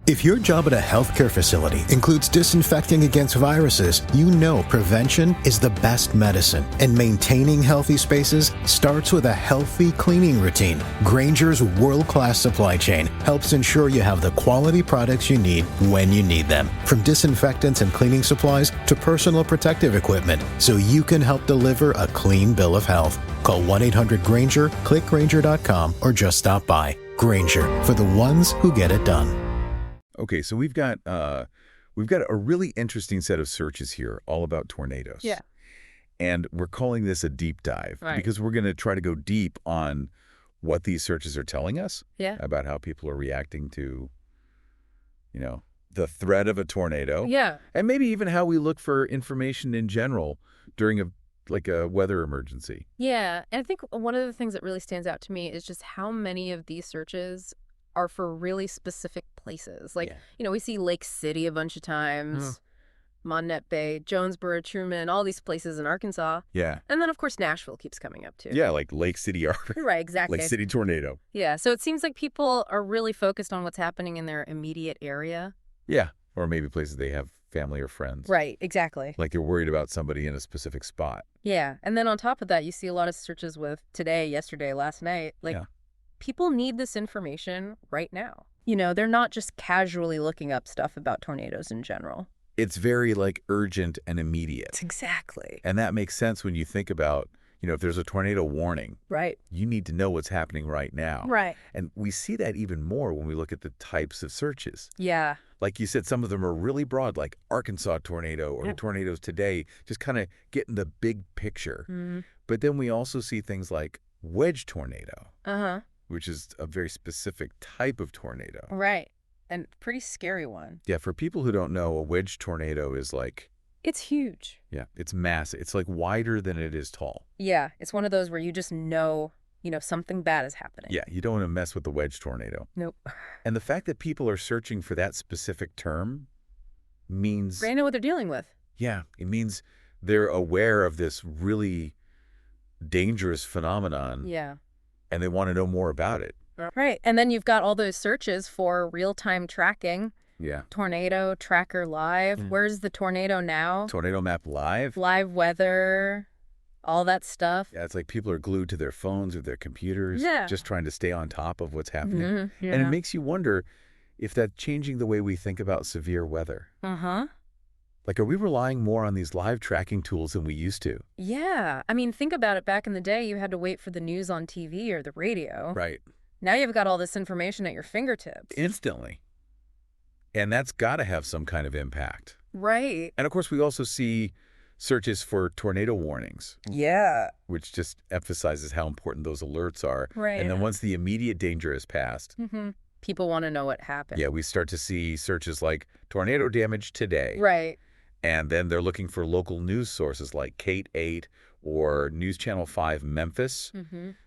If your job at a healthcare facility includes disinfecting against viruses, you know prevention is the best medicine. And maintaining healthy spaces starts with a healthy cleaning routine. Grainger's world-class supply chain helps ensure you have the quality products you need when you need them. From disinfectants and cleaning supplies to personal protective equipment, so you can help deliver a clean bill of health. Call 1-800-GRAINGER, click Grainger.com, or just stop by. Grainger, for the ones who get it done. Okay, so we've got a really interesting set of searches here, all about tornadoes. Yeah. And we're calling this a deep dive because we're going to try to go deep on what these searches are telling us about how people are reacting to, the threat of a tornado. Yeah. And maybe even how we look for information in general during a weather emergency. Yeah, and I think one of the things that really stands out to me is just how many of these searches are for really specific places. We see Lake City a bunch of times, Monette Bay, Jonesboro, Truman, all these places in Arkansas. Yeah. And then, of course, Nashville keeps coming up, too. Yeah, like Lake City. Right, exactly. Lake City tornado. Yeah, so it seems like people are really focused on what's happening in their immediate area. Yeah, or maybe places they have family or friends. Right, exactly. Like they're worried about somebody in a specific spot. Yeah, and then on top of that, you see a lot of searches with today, yesterday, last night. People need this information right now. They're not just casually looking up stuff about tornadoes in general. It's very urgent and immediate. Exactly. And that makes sense when you think about, if there's a tornado warning. Right. You need to know what's happening right now. Right. And we see that even more when we look at the types of searches. Yeah. Like you said, some of them are really broad, like Arkansas tornado or tornadoes today, just kind of getting the big picture. Mm-hmm. But then we also see things like wedge tornado. Uh-huh. Which is a very specific type of tornado. Right. And pretty scary one. Yeah, for people who don't know, a wedge tornado is it's huge. Yeah, it's massive. It's wider than it is tall. Yeah, it's one of those where you just know, something bad is happening. Yeah, you don't want to mess with the wedge tornado. Nope. And the fact that people are searching for that specific term means... They know what they're dealing with. Yeah, it means they're aware of this really dangerous phenomenon. Yeah. And they want to know more about it. Right. And then you've got all those searches for real-time tracking. Yeah. Tornado Tracker Live. Where's the tornado now? Tornado Map Live. Live weather. All that stuff. Yeah, it's like people are glued to their phones or their computers. Just trying to stay on top of what's happening. Mm-hmm. Yeah. And it makes you wonder if that's changing the way we think about severe weather. Uh-huh. Are we relying more on these live tracking tools than we used to? Yeah. I mean, think about it. Back in the day, you had to wait for the news on TV or the radio. Right. Now you've got all this information at your fingertips. Instantly. And that's got to have some kind of impact. Right. And, of course, we also see searches for tornado warnings. Yeah. Which just emphasizes how important those alerts are. Right. And then once the immediate danger is passed... Mm-hmm. People want to know what happened. Yeah, we start to see searches like tornado damage today. Right. And then they're looking for local news sources like Kate 8 or News Channel 5 Memphis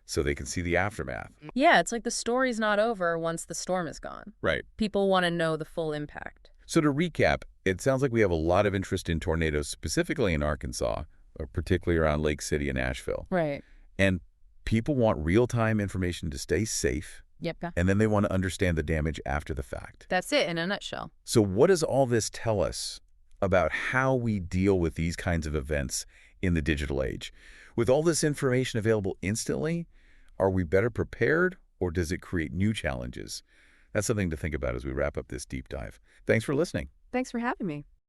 so they can see the aftermath. Yeah, it's like the story's not over once the storm is gone. Right. People want to know the full impact. So to recap, it sounds like we have a lot of interest in tornadoes, specifically in Arkansas, or particularly around Lake City and Nashville. Right. And people want real-time information to stay safe. Yep. And then they want to understand the damage after the fact. That's it in a nutshell. So what does all this tell us about how we deal with these kinds of events in the digital age? With all this information available instantly, are we better prepared, or does it create new challenges? That's something to think about as we wrap up this deep dive. Thanks for listening. Thanks for having me.